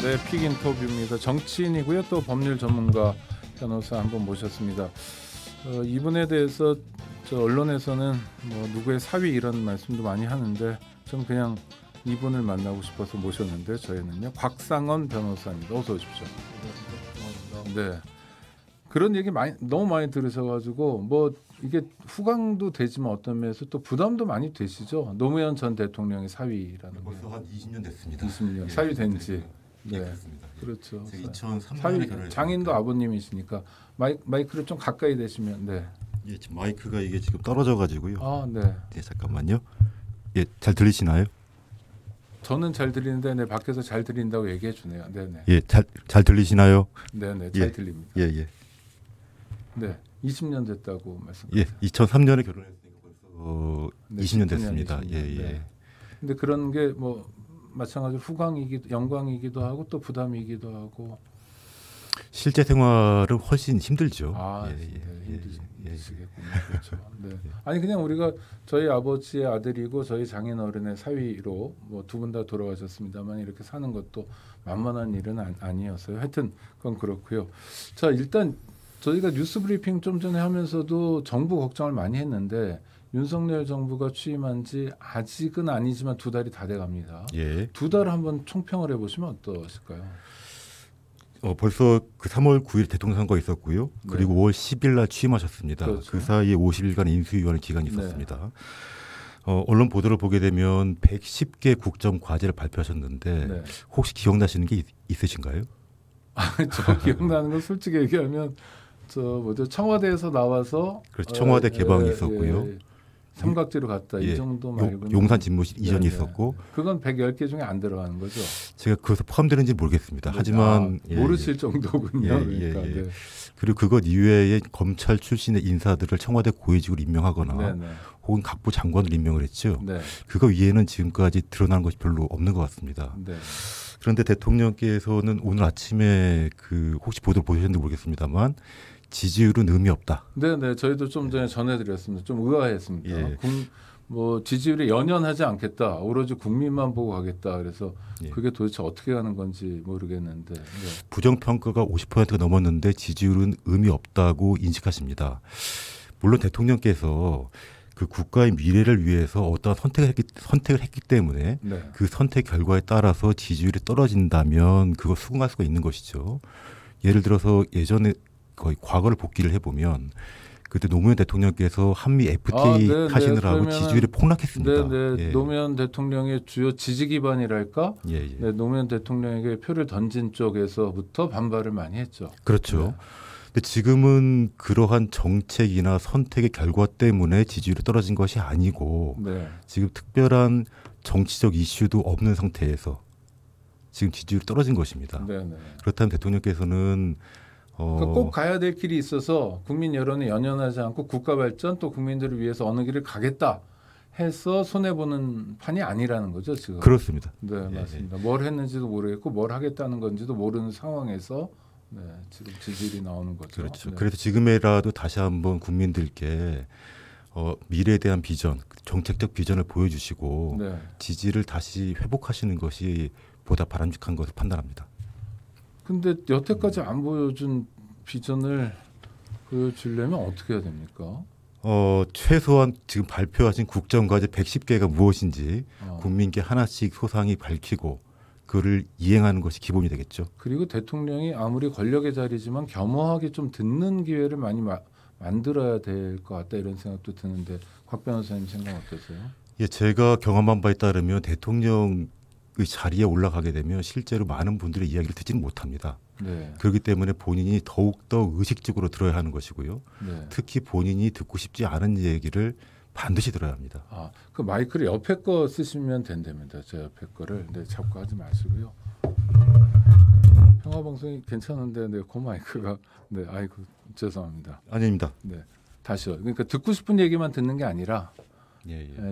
네, 픽 인터뷰입니다. 정치인이고요. 또 법률 전문가 변호사 한 분 모셨습니다. 이분에 대해서 언론에서는 뭐 누구의 사위 이런 말씀도 많이 하는데 전 그냥 이분을 만나고 싶어서 모셨는데 저희는요. 곽상언 변호사입니다. 어서 오십시오. 네. 그런 얘기 너무 많이 들으셔가지고 뭐 이게 후광도 되지만 어떤 면에서 또 부담도 많이 되시죠. 노무현 전 대통령의 사위라는 벌써 한 20년 됐습니다. 20년 사위 된지. 네, 네, 그렇습니다. 그렇죠. 2003년에 결혼했습니다. 장인도 아버님이시니까 마이크를 좀 가까이 대시면 네. 예, 지금 마이크가 이게 지금 떨어져가지고요. 아, 네. 네, 잠깐만요. 예, 잘 들리시나요? 저는 잘 들리는데 네, 밖에서 잘 들린다고 얘기해 주네요. 네, 네. 예, 잘 들리시나요? 네, 네, 잘 들립니다. 예, 예. 네, 20년 됐다고 말씀하셨어요. 예, 2003년에 결혼했으니까 벌써 네, 20년 19년, 됐습니다. 20년. 예, 예. 네. 근데 그런 게 뭐 마찬가지로 영광이기도 하고 또 부담이기도 하고. 실제 생활은 훨씬 힘들죠. 아, 예, 네, 예, 힘드시겠군요. 그렇죠. 네. 아니 그냥 우리가 저희 아버지의 아들이고 저희 장인 어른의 사위로 뭐 두 분 다 돌아가셨습니다만 이렇게 사는 것도 만만한 일은 아니었어요. 하여튼 그건 그렇고요. 자, 일단 저희가 뉴스 브리핑 좀 전에 하면서도 정부 걱정을 많이 했는데 윤석열 정부가 취임한 지 아직은 아니지만 2달이 다 돼갑니다. 예. 2달 한번 총평을 해보시면 어떠실까요? 벌써 그 3월 9일 대통령 선거 있었고요. 그리고 네. 5월 10일 날 취임하셨습니다. 그렇죠. 그 사이에 50일간 인수위원회 기간이 네. 있었습니다. 언론 보도를 보게 되면 110개 국정 과제를 발표하셨는데 네. 혹시 기억나시는 게 있으신가요? 저 기억나는 건 솔직히 얘기하면 청와대에서 나와서 그렇죠. 청와대 개방이 있었고요. 삼각지로 갔다 이 정도 말고는 용산 집무실 이전이 네. 있었고 그건 110개 중에 안 들어가는 거죠. 제가 그것에 포함되는지 모르겠습니다. 네. 하지만 모르실 정도군요. 그러니까. 네. 그리고 그것 이외에 검찰 출신의 인사들을 청와대 고위직으로 임명하거나 네. 혹은 각부 장관을 임명을 했죠. 네. 그거 위에는 지금까지 드러난 것이 별로 없는 것 같습니다. 네. 그런데 대통령께서는 오늘 아침에 혹시 보도를 보셨는지 모르겠습니다만 지지율은 의미 없다. 네. 저희도 좀 전에 전해드렸습니다. 좀 의아했습니다. 예. 지지율에 연연하지 않겠다. 오로지 국민만 보고 가겠다. 그래서 예. 그게 도대체 어떻게 가는 건지 모르겠는데. 네. 부정평가가 50%가 넘었는데 지지율은 의미 없다고 인식하십니다. 물론 대통령께서 그 국가의 미래를 위해서 어떠한 선택을 했기 때문에 네. 그 선택 결과에 따라서 지지율이 떨어진다면 그거 수긍할 수가 있는 것이죠. 예를 들어서 예전에 거의 과거를 복기를 해보면 그때 노무현 대통령께서 한미 FTA 하시느라고 지지율이 폭락했습니다. 네. 예. 노무현 대통령의 주요 지지 기반이랄까? 예. 네, 노무현 대통령에게 표를 던진 쪽에서부터 반발을 많이 했죠. 그렇죠. 네. 근데 지금은 그러한 정책이나 선택의 결과 때문에 지지율이 떨어진 것이 아니고 네. 지금 특별한 정치적 이슈도 없는 상태에서 지금 지지율이 떨어진 것입니다. 네. 그렇다면 대통령께서는 그러니까 꼭 가야 될 길이 있어서 국민 여론에 연연하지 않고 국가 발전 또 국민들을 위해서 어느 길을 가겠다 해서 손해 보는 판이 아니라는 거죠 지금. 그렇습니다. 네, 예. 맞습니다. 뭘 했는지도 모르겠고 뭘 하겠다는 건지도 모르는 상황에서 네, 지금 지지율이 나오는 거죠. 그렇죠. 네. 그래서 지금이라도 다시 한번 국민들께 미래에 대한 비전, 정책적 비전을 보여주시고 네. 지지를 다시 회복하시는 것이 보다 바람직한 것을 판단합니다. 근데 여태까지 안 보여준 비전을 보여주려면 어떻게 해야 됩니까? 최소한 지금 발표하신 국정과제 110개가 무엇인지 국민께 하나씩 소상히 밝히고 그를 이행하는 것이 기본이 되겠죠. 그리고 대통령이 아무리 권력의 자리지만 겸허하게 좀 듣는 기회를 많이 만들어야 될 것 같다 이런 생각도 드는데 곽 변호사님 생각 어떠세요? 예, 제가 경험한 바에 따르면 대통령 그 자리에 올라가게 되면 실제로 많은 분들의 이야기를 듣지는 못합니다. 네. 그렇기 때문에 본인이 더욱더 의식적으로 들어야 하는 것이고요. 네. 특히 본인이 듣고 싶지 않은 얘기를 반드시 들어야 합니다. 그 마이크를 옆에 거 쓰시면 된답니다. 제 옆에 거를 자꾸 하지 마시고요. 평화방송이 괜찮은데 그 마이크가 아이고 죄송합니다. 아닙니다. 네, 다시요. 그러니까 듣고 싶은 얘기만 듣는 게 아니라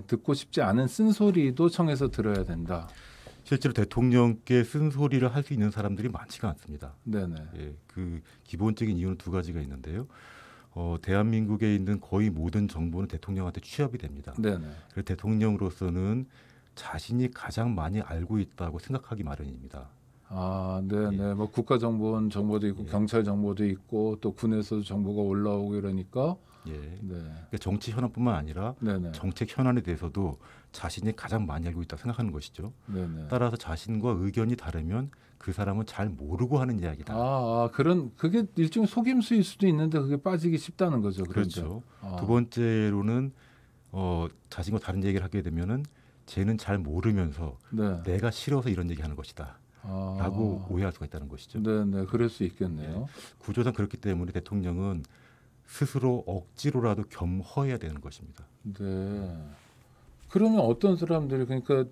듣고 싶지 않은 쓴소리도 청해서 들어야 된다. 실제로 대통령께 쓴소리를 할 수 있는 사람들이 많지가 않습니다. 네네. 예, 그 기본적인 이유는 두 가지가 있는데요. 대한민국에 있는 거의 모든 정보는 대통령한테 취합이 됩니다. 네네. 그래서 대통령으로서는 자신이 가장 많이 알고 있다고 생각하기 마련입니다. 아, 네, 네. 뭐 국가정보원 정보도 있고 예. 경찰 정보도 있고 또 군에서도 정보가 올라오고 이러니까 예. 네, 그러니까 정치 현안뿐만 아니라 네, 네, 정책 현안에 대해서도 자신이 가장 많이 알고 있다고 생각하는 것이죠. 네, 네. 따라서 자신과 의견이 다르면 그 사람은 잘 모르고 하는 이야기다. 그런 그게 일종의 속임수일 수도 있는데 그게 빠지기 쉽다는 거죠. 그런데. 그렇죠. 아, 두 번째로는 자신과 다른 얘기를 하게 되면은 쟤는 잘 모르면서 네. 내가 싫어서 이런 얘기하는 것이다. 라고 오해할 수가 있다는 것이죠. 네, 네, 그럴 수 있겠네요. 구조상 그렇기 때문에 대통령은 스스로 억지로라도 겸허해야 되는 것입니다. 네. 그러면 어떤 사람들이 그러니까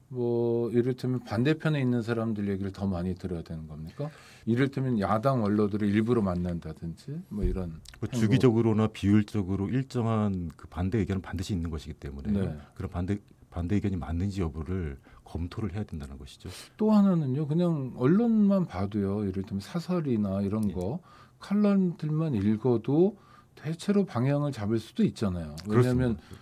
뭐 이를테면 반대편에 있는 사람들 얘기를 더 많이 들어야 되는 겁니까? 이를테면 야당 원로들을 일부러 만난다든지 뭐 이런 뭐 행보. 주기적으로나 비율적으로 일정한 그 반대 의견은 반드시 있는 것이기 때문에 네. 그런 반대 의견이 맞는지 여부를 검토를 해야 된다는 것이죠. 또 하나는요. 그냥 언론만 봐도요. 이를테면 사설이나 이런 예. 거 칼럼들만 읽어도 대체로 방향을 잡을 수도 있잖아요. 왜냐하면 그렇습니다.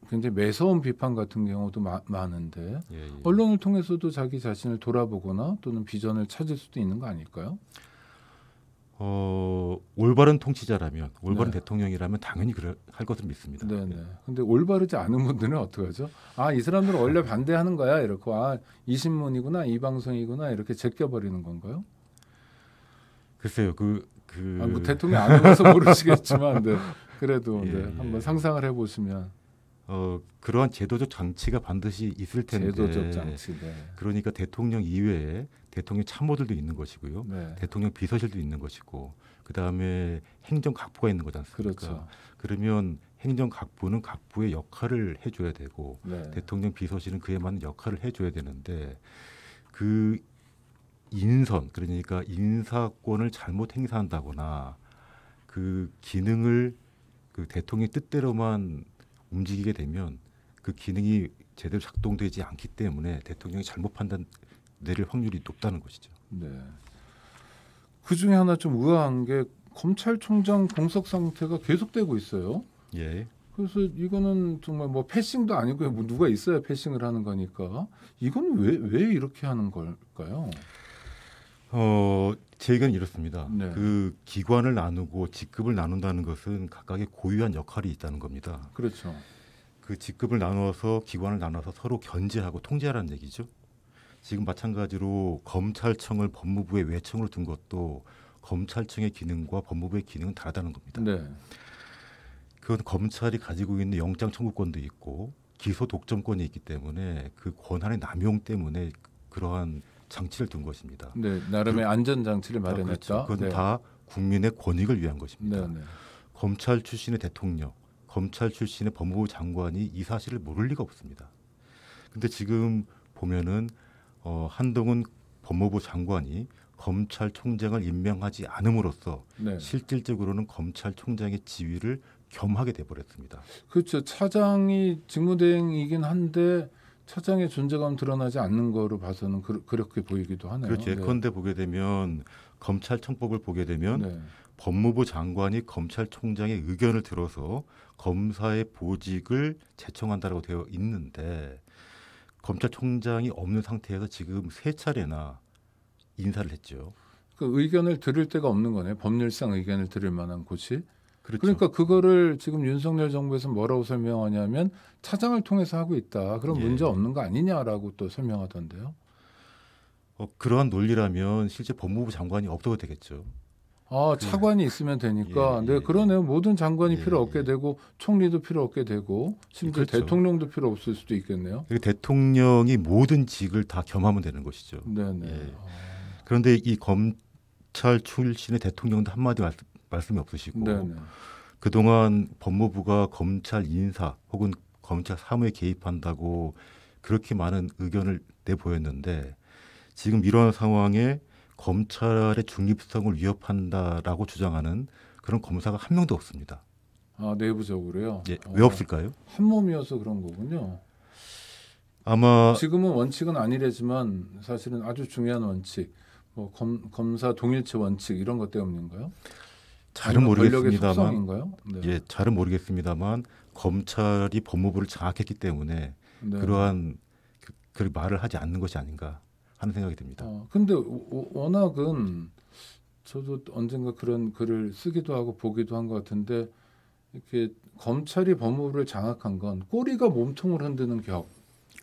굉장히 매서운 비판 같은 경우도 많은데 예, 예. 언론을 통해서도 자기 자신을 돌아보거나 또는 비전을 찾을 수도 있는 거 아닐까요? 올바른 통치자라면 올바른 네. 대통령이라면 당연히 그럴 할 것을 믿습니다. 네네. 근데 올바르지 않은 분들은 어떡하죠? 이 사람들은 원래 반대하는 거야. 이렇게 이 신문이구나, 이 방송이구나 이렇게 제껴버리는 건가요? 글쎄요, 뭐 대통령 안 해봐서 모르시겠지만, 네. 그래도 예, 네. 한번 상상을 해보시면 그러한 제도적 장치가 반드시 있을 텐데. 제도적 장치. 네. 그러니까 대통령 이외에 대통령 참모들도 있는 것이고요. 네. 대통령 비서실도 있는 것이고 그다음에 행정각부가 있는 거지 않습니까? 그렇죠. 그러면 행정각부는 각부의 역할을 해줘야 되고 네. 대통령 비서실은 그에 맞는 역할을 해줘야 되는데 그 인선 그러니까 인사권을 잘못 행사한다거나 그 기능을 그 대통령 뜻대로만 움직이게 되면 그 기능이 제대로 작동되지 않기 때문에 대통령이 잘못 판단 내릴 확률이 높다는 것이죠. 네. 그 중에 하나 좀 의아한 게 검찰총장 공석 상태가 계속되고 있어요. 예. 그래서 이거는 정말 뭐 패싱도 아니고 뭐 누가 있어야 패싱을 하는 거니까 이건 왜 이렇게 하는 걸까요? 제 의견은 이렇습니다. 네. 그 기관을 나누고 직급을 나눈다는 것은 각각의 고유한 역할이 있다는 겁니다. 그렇죠. 그 직급을 나눠서 기관을 나눠서 서로 견제하고 통제하라는 얘기죠. 지금 마찬가지로 검찰청을 법무부에 외청으로 둔 것도 검찰청의 기능과 법무부의 기능은 다르다는 겁니다. 네. 그건 검찰이 가지고 있는 영장 청구권도 있고 기소 독점권이 있기 때문에 그 권한의 남용 때문에 그러한 장치를 둔 것입니다. 네. 나름의 안전 장치를 마련했다. 그렇죠. 그건 네. 다 국민의 권익을 위한 것입니다. 네, 네. 검찰 출신의 대통령, 검찰 출신의 법무부 장관이 이 사실을 모를 리가 없습니다. 근데 지금 보면은 한동훈 법무부 장관이 검찰총장을 임명하지 않음으로써 네. 실질적으로는 검찰총장의 지위를 겸하게 돼버렸습니다. 그렇죠. 차장이 직무대행이긴 한데 차장의 존재감 드러나지 않는 거로 봐서는 그렇게 보이기도 하네요. 그렇죠. 예컨대 보게 되면 검찰청법을 보게 되면 네. 법무부 장관이 검찰총장의 의견을 들어서 검사의 보직을 제청한다라고 되어 있는데 검찰총장이 없는 상태에서 지금 3차례나 인사를 했죠. 그 의견을 들을 데가 없는 거네요. 법률상 의견을 들을 만한 곳이. 그렇죠. 그러니까 그거를 지금 윤석열 정부에서 뭐라고 설명하냐면 차장을 통해서 하고 있다. 그럼 예. 문제 없는 거 아니냐라고 또 설명하던데요. 그러한 논리라면 실제 법무부 장관이 없어도 되겠죠. 차관이 있으면 되니까. 예, 네, 예. 그러네요. 모든 장관이 예, 필요 예. 없게 되고 총리도 필요 없게 되고 심지어 그렇죠. 대통령도 필요 없을 수도 있겠네요. 대통령이 모든 직을 다 겸하면 되는 것이죠. 네네. 예. 그런데 이 검찰 출신의 대통령도 한마디 말씀이 없으시고 네네. 그동안 법무부가 검찰 인사 혹은 검찰 사무에 개입한다고 그렇게 많은 의견을 내보였는데 지금 이러한 상황에 검찰의 중립성을 위협한다라고 주장하는 그런 검사가 한 명도 없습니다. 내부적으로요. 예, 왜 없을까요? 한 몸이어서 그런 거군요. 아마 지금은 원칙은 아니래지만 사실은 아주 중요한 원칙, 뭐 검사 동일체 원칙 이런 것 때문인가요? 잘은 아니면 권력의 모르겠습니다만, 속성인가요? 네. 예, 잘은 모르겠습니다만 검찰이 법무부를 장악했기 때문에 네. 그러한 그 말을 하지 않는 것이 아닌가 하는 생각이 듭니다. 근데 워낙은 저도 언젠가 그런 글을 쓰기도 하고 보기도 한 것 같은데 이렇게 검찰이 법무부를 장악한 건 꼬리가 몸통을 흔드는 격.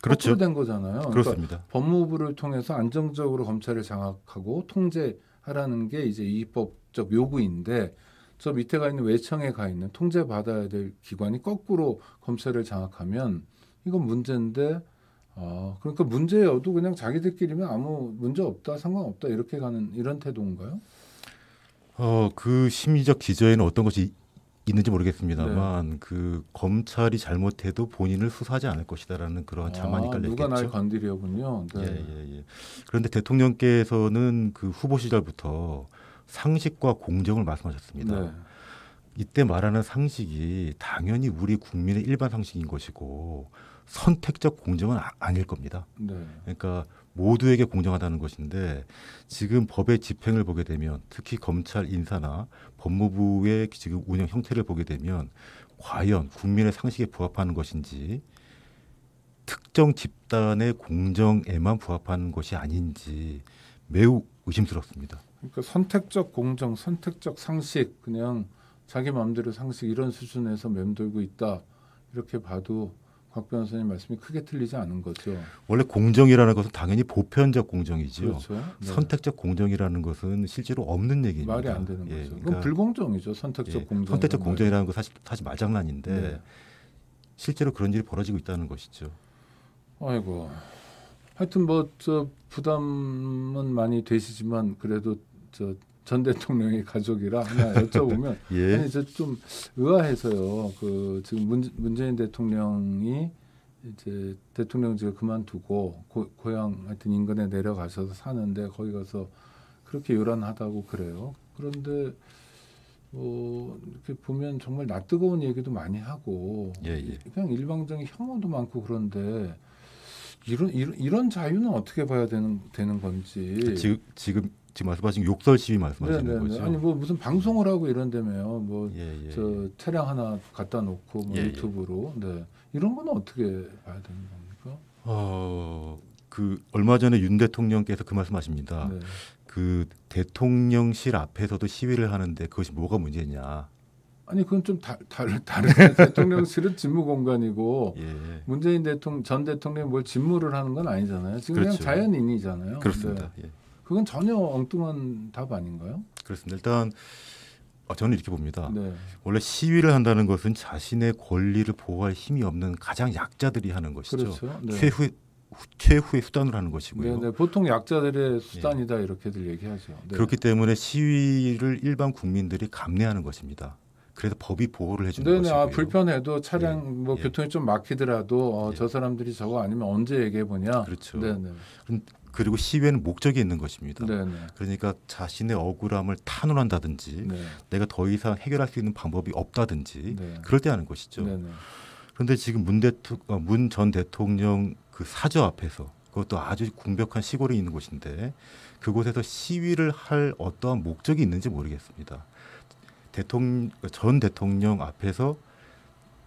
그렇죠. 거꾸로 된 거잖아요. 그렇습니다. 그러니까 법무부를 통해서 안정적으로 검찰을 장악하고 통제하라는 게 이제 입법적 요구인데 저 밑에 가 있는 외청에 가 있는 통제받아야 될 기관이 거꾸로 검찰을 장악하면 이건 문제인데 그러니까 문제여도 그냥 자기들끼리면 아무 문제 없다, 상관없다 이렇게 가는 이런 태도인가요? 그 심리적 기저에는 어떤 것이 있는지 모르겠습니다만 그 검찰이 잘못해도 본인을 수사하지 않을 것이다라는 그런 자만이 깔려 있겠죠. 누가 날 건드려군요. 네. 예. 그런데 대통령께서는 그 후보 시절부터 상식과 공정을 말씀하셨습니다. 네. 이때 말하는 상식이 당연히 우리 국민의 일반 상식인 것이고 선택적 공정은 아닐 겁니다. 네. 그러니까 모두에게 공정하다는 것인데 지금 법의 집행을 보게 되면 특히 검찰 인사나 법무부의 지금 운영 형태를 보게 되면 과연 국민의 상식에 부합하는 것인지 특정 집단의 공정에만 부합하는 것이 아닌지 매우 의심스럽습니다. 그러니까 선택적 공정, 선택적 상식, 그냥 자기 마음대로 상식 이런 수준에서 맴돌고 있다 이렇게 봐도 곽 변호사님 말씀이 크게 틀리지 않은 거죠. 원래 공정이라는 것은 당연히 보편적 공정이지요. 그렇죠. 네. 선택적 공정이라는 것은 실제로 없는 얘기입니다. 말이 안 되는 예, 거죠. 그러니까 그건 불공정이죠. 선택적 공정. 선택적 공정이라는 건 사실 말장난인데 네. 실제로 그런 일이 벌어지고 있다는 것이죠. 아이고. 하여튼 뭐 저 부담은 많이 되시지만 그래도 저 전 대통령의 가족이라 하나 여쭤보면 예. 아니 저 좀 의아해서요. 그 지금 문재인 대통령이 이제 대통령직을 그만두고 고향 하여튼 인근에 내려가셔서 사는데 거기 가서 그렇게 요란하다고 그래요. 그런데 이렇게 보면 정말 낯뜨거운 얘기도 많이 하고 그냥 일방적인 혐오도 많고 그런데 이런 자유는 어떻게 봐야 되는 건지. 지금 말씀하신 욕설 시위 말씀하시는 거죠? 아니 뭐 무슨 방송을 하고 이런다며요. 뭐 저 차량 하나 갖다 놓고 뭐 유튜브로. 네. 이런 건 어떻게 봐야 되는 겁니까? 그 얼마 전에 윤 대통령께서 그 말씀하십니다. 네. 그 대통령실 앞에서도 시위를 하는데 그것이 뭐가 문제냐? 아니 그건 좀 다르게 대통령실은 직무 공간이고 문재인 전 대통령이 뭘 직무를 하는 건 아니잖아요. 지금 그렇죠. 그냥 자연인이잖아요. 그렇습니다. 네. 그건 전혀 엉뚱한 답 아닌가요? 그렇습니다. 일단 저는 이렇게 봅니다. 네. 원래 시위를 한다는 것은 자신의 권리를 보호할 힘이 없는 가장 약자들이 하는 것이죠. 그렇죠. 네. 최후의 수단으로 하는 것이고요. 네. 보통 약자들의 수단이다 이렇게들 얘기하죠. 네. 그렇기 때문에 시위를 일반 국민들이 감내하는 것입니다. 그래서 법이 보호를 해주는 것이고요. 불편해도 차량 교통이 좀 막히더라도 저 사람들이 저거 아니면 언제 얘기해 보냐. 그렇죠. 네네. 그리고 시위에는 목적이 있는 것입니다. 네네. 그러니까 자신의 억울함을 탄원한다든지 내가 더 이상 해결할 수 있는 방법이 없다든지 그럴 때 하는 것이죠. 네네. 그런데 지금 문 전 대통령 그 사저 앞에서 그것도 아주 궁벽한 시골에 있는 곳인데 그곳에서 시위를 할 어떠한 목적이 있는지 모르겠습니다. 전 대통령 앞에서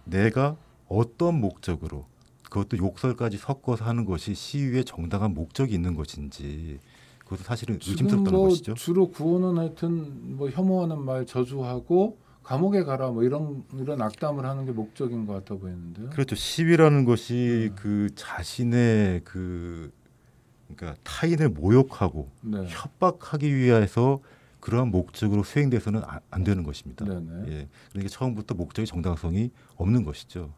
내가 어떤 목적으로 그것도 욕설까지 섞어서 하는 것이 시위의 정당한 목적이 있는 것인지 그것도 사실은 의심스럽다는 것이죠. 주로 구호는 하여튼 뭐 혐오하는 말 저주하고 감옥에 가라 뭐 이런 악담을 하는 게 목적인 것 같아 보이는데요. 그렇죠. 시위라는 것이 그 자신의 그러니까 타인을 모욕하고 협박하기 위해서 그러한 목적으로 수행돼서는 안 되는 것입니다. 그러니까 처음부터 목적의 정당성이 없는 것이죠.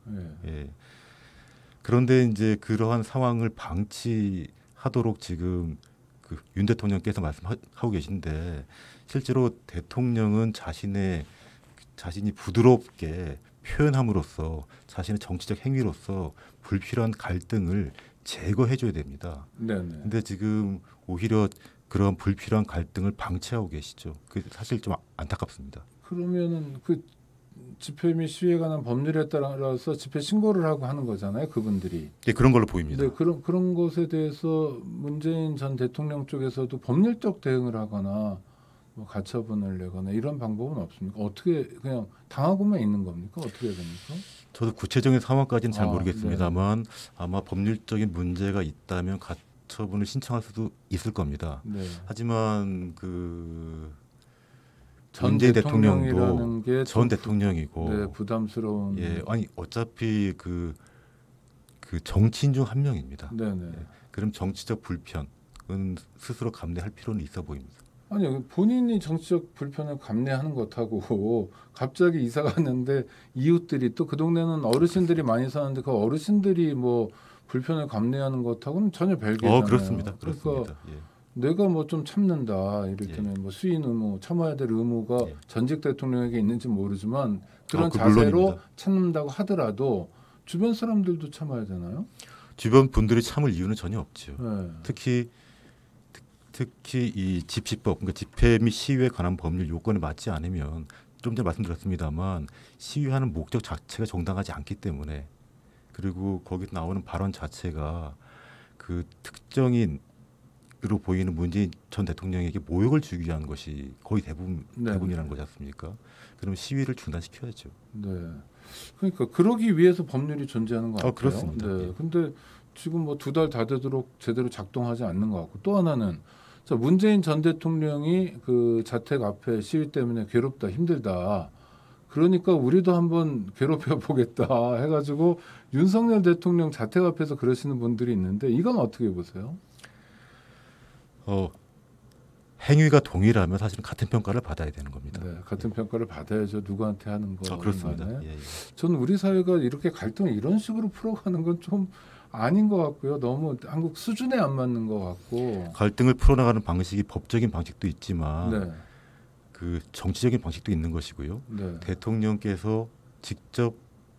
그런데 이제 그러한 상황을 방치하도록 지금 그 윤 대통령께서 말씀하고 계신데 실제로 대통령은 자신이 부드럽게 표현함으로써 자신의 정치적 행위로서 불필요한 갈등을 제거해줘야 됩니다. 그런데 지금 오히려 그런 불필요한 갈등을 방치하고 계시죠. 그 사실 좀 안타깝습니다. 그러면은 그 집회 및 시위에 관한 법률에 따라서 집회 신고를 하고 하는 거잖아요, 그분들이. 네, 그런 걸로 보입니다. 네, 그런 것에 대해서 문재인 전 대통령 쪽에서도 법률적 대응을 하거나 뭐 가처분을 내거나 이런 방법은 없습니까? 어떻게 그냥 당하고만 있는 겁니까? 어떻게 해야 됩니까? 저도 구체적인 상황까지는 잘 모르겠습니다만 아마 법률적인 문제가 있다면 가처분을 신청할 수도 있을 겁니다. 네. 하지만 그 전 문재인 대통령이라는 대통령도 게 전 좀 대통령이고 네, 부담스러운. 예, 아니 어차피 그 정치인 중 한 명입니다. 네네. 예, 그럼 정치적 불편은 스스로 감내할 필요는 있어 보입니다. 아니 본인이 정치적 불편을 감내하는 것하고 갑자기 이사 갔는데 이웃들이 또 그 동네는 어르신들이 많이 사는데 그 어르신들이 뭐 불편을 감내하는 것하고는 전혀 별개잖아요. 그렇습니다. 그러니까 그렇습니다. 예. 내가 뭐 좀 참는다 이를테면 뭐 수인 의무 참아야 될 의무가 예. 전직 대통령에게 있는지 모르지만 그런 그 자세로 물론입니다. 참는다고 하더라도 주변 사람들도 참아야 되나요? 주변 분들이 참을 이유는 전혀 없죠. 네. 특히 이 집시법, 그러니까 집회 및 시위에 관한 법률 요건에 맞지 않으면 좀 전에 말씀드렸습니다만 시위하는 목적 자체가 정당하지 않기 때문에 그리고 거기 나오는 발언 자체가 그 특정인으로 보이는 문재인 전 대통령에게 모욕을 주기 위한 것이 거의 대부분이라는 거지 않습니까? 그러면 시위를 중단시켜야죠. 네. 그러니까 그러기 위해서 법률이 존재하는 것 같아요. 그렇습니다. 네. 예. 근데 지금 뭐 2달 다 되도록 제대로 작동하지 않는 것 같고 또 하나는 자, 문재인 전 대통령이 그 자택 앞에 시위 때문에 괴롭다 힘들다. 그러니까 우리도 한번 괴롭혀 보겠다 해가지고 윤석열 대통령 자택 앞에서 그러시는 분들이 있는데 이건 어떻게 보세요? 행위가 동일하면 사실은 같은 평가를 받아야 되는 겁니다. 네, 같은 평가를 받아야죠. 누구한테 하는 거. 그렇습니다. 예, 예. 저는 우리 사회가 이렇게 갈등을 이런 식으로 풀어가는 건 좀 아닌 것 같고요. 너무 한국 수준에 안 맞는 것 같고. 갈등을 풀어나가는 방식이 법적인 방식도 있지만 네, 그 정치적인 방식도 있는 것이고요. 네, 대통령께서 직접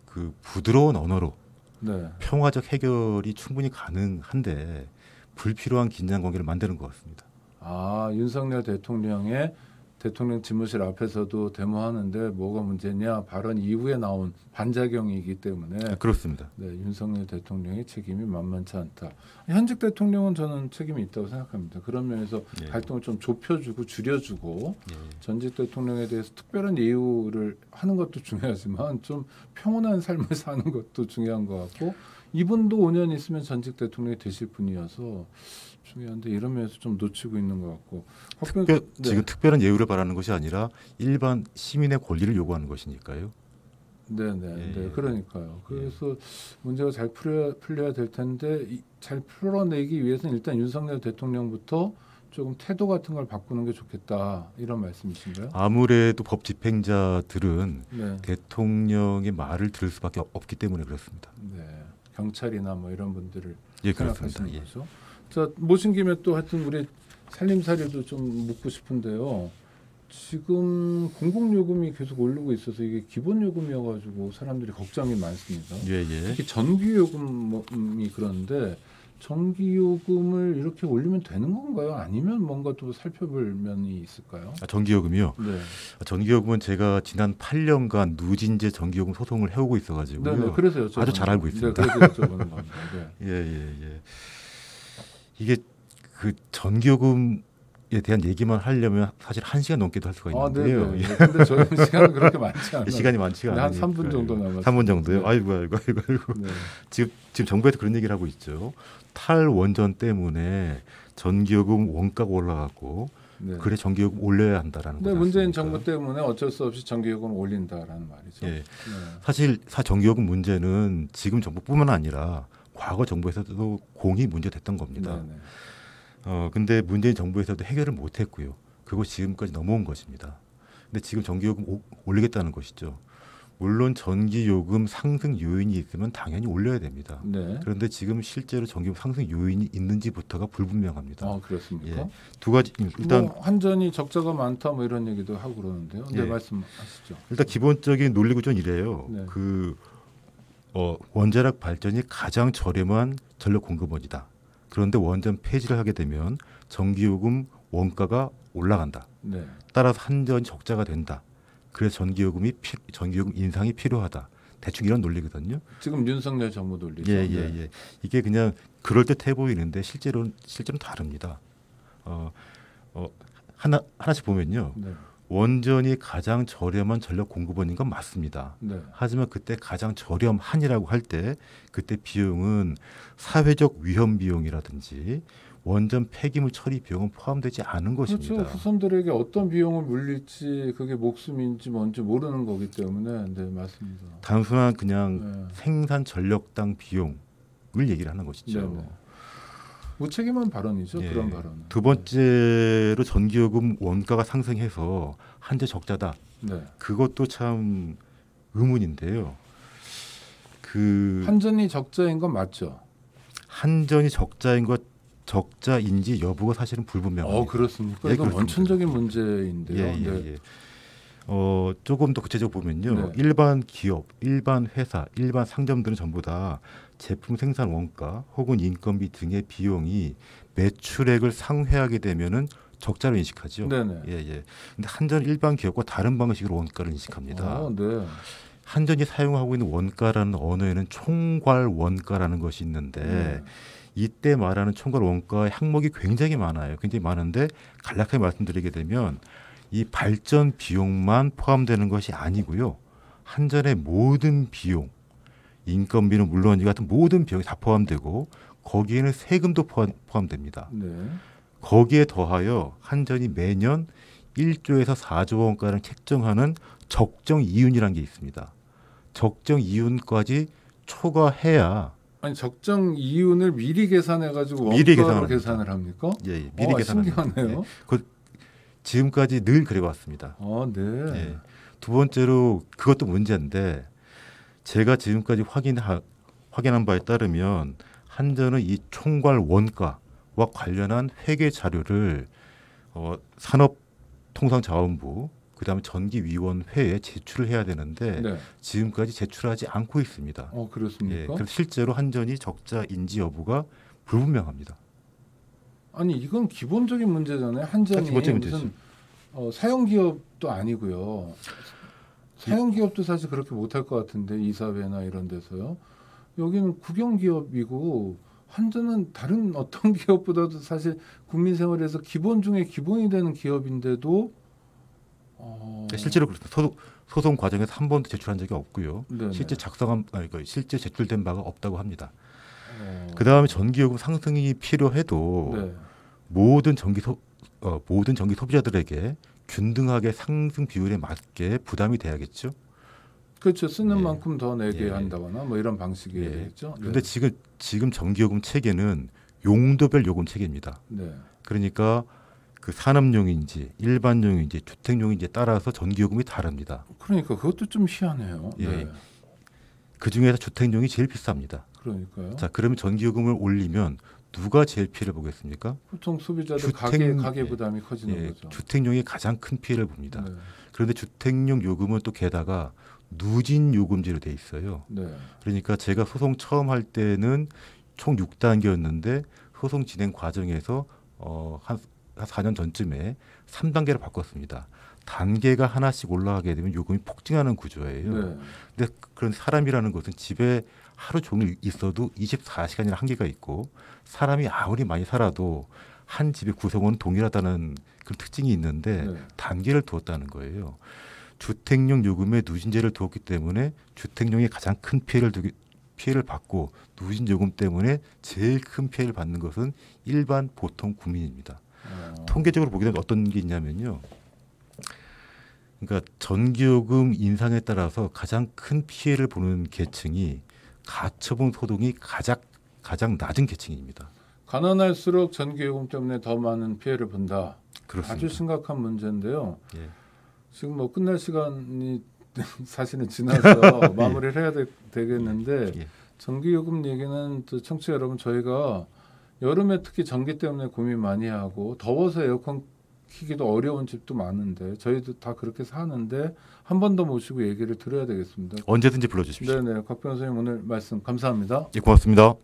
그 부드러운 언어로 네. 평화적 해결이 충분히 가능한데 불필요한 긴장 관계를 만드는 것 같습니다. 아, 윤석열 대통령의 대통령 집무실 앞에서도 데모하는데 뭐가 문제냐 발언 이후에 나온 반작용이기 때문에 그렇습니다. 네, 윤석열 대통령의 책임이 만만치 않다. 현직 대통령은 저는 책임이 있다고 생각합니다. 그런 면에서 예. 활동을 좀 좁혀주고 줄여주고 예. 전직 대통령에 대해서 특별한 예우를 하는 것도 중요하지만 좀 평온한 삶을 사는 것도 중요한 것 같고 이분도 5년 있으면 전직 대통령이 되실 분이어서 중요한데 이런 면에서 좀 놓치고 있는 것 같고 지금 특별한 예우를 바라는 것이 아니라 일반 시민의 권리를 요구하는 것이니까요. 네네. 네, 그러니까요. 예. 그래서 문제가 잘 풀려야 될 텐데 잘 풀어내기 위해서는 일단 윤석열 대통령부터 조금 태도 같은 걸 바꾸는 게 좋겠다 이런 말씀이신가요? 아무래도 법 집행자들은 네. 대통령의 말을 들을 수밖에 없기 때문에 그렇습니다. 네. 경찰이나 뭐 이런 분들을 예, 생각하시는 그렇습니다. 예. 거죠. 자, 모신 김에 또 하여튼 우리 살림살이도 좀 묻고 싶은데요. 지금 공공요금이 계속 오르고 있어서 이게 기본요금이어가지고 사람들이 걱정이 많습니다. 예, 예. 특히 전기요금이 그런데 전기요금을 이렇게 올리면 되는 건가요? 아니면 뭔가 또 살펴볼 면이 있을까요? 전기요금이요. 네. 전기요금은 제가 지난 8년간 누진제 전기요금 소송을 해오고 있어가지고요. 네, 그래서 여쭤보는 아주 잘 알고 있습니다. 네, 그래서 여쭤보는 겁니다. 네. 예. 이게 그 전기요금에 대한 얘기만 하려면 사실 1시간 넘게도 할 수가 있는데요. 네. 근데 저희 시간은 그렇게 많지 않아요. 시간이 많지가 한 않으니까. 3분 정도 남았어요. 3분 정도요? 네. 아이고. 네. 지금 정부에서 그런 얘기를 하고 있죠. 탈원전 때문에 전기요금 원가가 올라갔고 네. 그래 전기요금 올려야 한다라는 근데 거죠. 문재인 정부 때문에 어쩔 수 없이 전기요금을 올린다라는 말이죠. 예. 네. 사실 전기요금 문제는 지금 정부뿐만 아니라 과거 정부에서도 공히 문제됐던 겁니다. 네. 근데 문재인 정부에서도 해결을 못했고요. 그거 지금까지 넘어온 것입니다. 근데 지금 전기요금 올리겠다는 것이죠. 물론 전기요금 상승 요인이 있으면 당연히 올려야 됩니다. 네. 그런데 지금 실제로 전기요금 상승 요인이 있는지부터가 불분명합니다. 아, 그렇습니까? 예. 두 가지 일단 뭐 한전이 적자가 많다 뭐 이런 얘기도 하고 그러는데요. 네, 예. 말씀하시죠. 일단 기본적인 논리 구조는 이래요. 네. 원자력 발전이 가장 저렴한 전력 공급원이다. 그런데 원전 폐지를 하게 되면 전기요금 원가가 올라간다. 네. 따라서 한전이 적자가 된다. 그래서 전기요금 인상이 필요하다. 대충 이런 논리거든요. 지금 윤석열 정부 논리죠. 예. 이게 그냥 그럴 듯해 보이는데 실제로는 다릅니다. 하나씩 보면요. 네. 원전이 가장 저렴한 전력 공급원인 건 맞습니다. 네. 하지만 그때 가장 저렴한이라고 할 때 그때 비용은 사회적 위험 비용이라든지 원전 폐기물 처리 비용은 포함되지 않은 것입니다. 그렇죠. 후손들에게 어떤 비용을 물릴지 그게 목숨인지 뭔지 모르는 거기 때문에 네 맞습니다. 단순한 그냥 네. 생산 전력당 비용을 얘기를 하는 것이죠. 네네. 무책임한 발언이죠. 예. 그런 발언은. 두 번째로 전기요금 원가가 상승해서 한전 적자다. 네. 그것도 참 의문인데요. 한전이 적자인 건 맞죠? 한전이 적자인지 여부가 사실은 불분명합니다. 그렇습니까? 예, 이건 그렇습니다. 원천적인 문제인데요. 예, 예, 네. 예. 조금 더 구체적으로 보면요. 네. 일반 기업, 일반 회사, 일반 상점들은 전부 다 제품 생산 원가 혹은 인건비 등의 비용이 매출액을 상회하게 되면은 적자로 인식하죠. 네네. 예, 예. 근데 한전 일반 기업과 다른 방식으로 원가를 인식합니다. 네. 한전이 사용하고 있는 원가라는 언어에는 총괄 원가라는 것이 있는데 이때 말하는 총괄 원가의 항목이 굉장히 많아요. 굉장히 많은데 간략하게 말씀드리게 되면 이 발전 비용만 포함되는 것이 아니고요. 한전의 모든 비용, 인건비는 물론 이 같은 모든 비용이 다 포함되고 거기에는 세금도 포함됩니다. 네. 거기에 더하여 한전이 매년 1조에서 4조 원가를 책정하는 적정 이윤이라는 게 있습니다. 적정 이윤까지 초과해야 아니 적정 이윤을 미리 계산해 가지고 미리 원가로 계산을 합니까? 예, 예, 미리 계산합니다. 신기하네요. 지금까지 늘 그래왔습니다. 네. 예. 두 번째로 그것도 문제인데 제가 지금까지 확인한 바에 따르면 한전은 이 총괄 원가와 관련한 회계 자료를 산업통상자원부 그다음에 전기위원회에 제출을 해야 되는데 네. 지금까지 제출하지 않고 있습니다. 그렇습니까? 예, 그래서 실제로 한전이 적자인지 여부가 불분명합니다. 아니 이건 기본적인 문제잖아요. 한전이 기본적인 무슨 사용 기업도 아니고요. 사용 기업도 사실 그렇게 못할 것 같은데 이사회나 이런 데서요. 여기는 국영 기업이고 한전은 다른 어떤 기업보다도 사실 국민 생활에서 기본 중에 기본이 되는 기업인데도 실제로 그렇습니다. 소송 과정에서 한 번도 제출한 적이 없고요. 네네. 실제 제출된 바가 없다고 합니다. 그다음에 전기요금 상승이 필요해도 네. 모든 전기 소비자들에게 균등하게 상승 비율에 맞게 부담이 돼야겠죠. 그렇죠. 쓰는 예. 만큼 더 내게 예. 한다거나 뭐 이런 방식이 예. 되겠죠. 그런데 지금 전기요금 체계는 용도별 요금 체계입니다. 네. 그러니까 그 산업용인지 일반용인지 주택용인지에 따라서 전기요금이 다릅니다. 그러니까 그것도 좀 희한해요. 예. 네. 그 중에서 주택용이 제일 비쌉니다. 그러니까요. 자, 그러면 전기요금을 올리면 누가 제일 피해를 보겠습니까? 보통 소비자들 주택- 가계 예. 부담이 커지는 예, 거죠. 주택용이 가장 큰 피해를 봅니다. 네. 그런데 주택용 요금은 또 게다가 누진 요금제로 돼 있어요. 네. 그러니까 제가 소송 처음 할 때는 총 6단계였는데 소송 진행 과정에서 한 4년 전쯤에 3단계로 바꿨습니다. 단계가 하나씩 올라가게 되면 요금이 폭증하는 구조예요. 네. 근데 그런 사람이라는 것은 집에 하루 종일 있어도 24시간이나 한계가 있고 사람이 아무리 많이 살아도 한 집의 구성원은 동일하다는 그런 특징이 있는데 네. 단계를 두었다는 거예요. 주택용 요금에 누진제를 두었기 때문에 주택용이 가장 큰 피해를 받고 누진 요금 때문에 제일 큰 피해를 받는 것은 일반 보통 국민입니다. 통계적으로 보게 되면 어떤 게 있냐면요. 그러니까 전기요금 인상에 따라서 가장 큰 피해를 보는 계층이 가처분 소득이 가장 낮은 계층입니다. 가난할수록 전기요금 때문에 더 많은 피해를 본다. 그렇습니다. 아주 심각한 문제인데요. 예. 지금 뭐 끝날 시간이 사실은 지나서 마무리를 해야 되겠는데 예. 전기요금 얘기는 또 청취자 여러분 저희가 여름에 특히 전기 때문에 고민 많이 하고 더워서 에어컨 키기도 어려운 집도 많은데 저희도 다 그렇게 사는데 한 번 더 모시고 얘기를 들어야 되겠습니다. 언제든지 불러주십시오. 네네. 곽 변호사님 오늘 말씀 감사합니다. 예, 고맙습니다.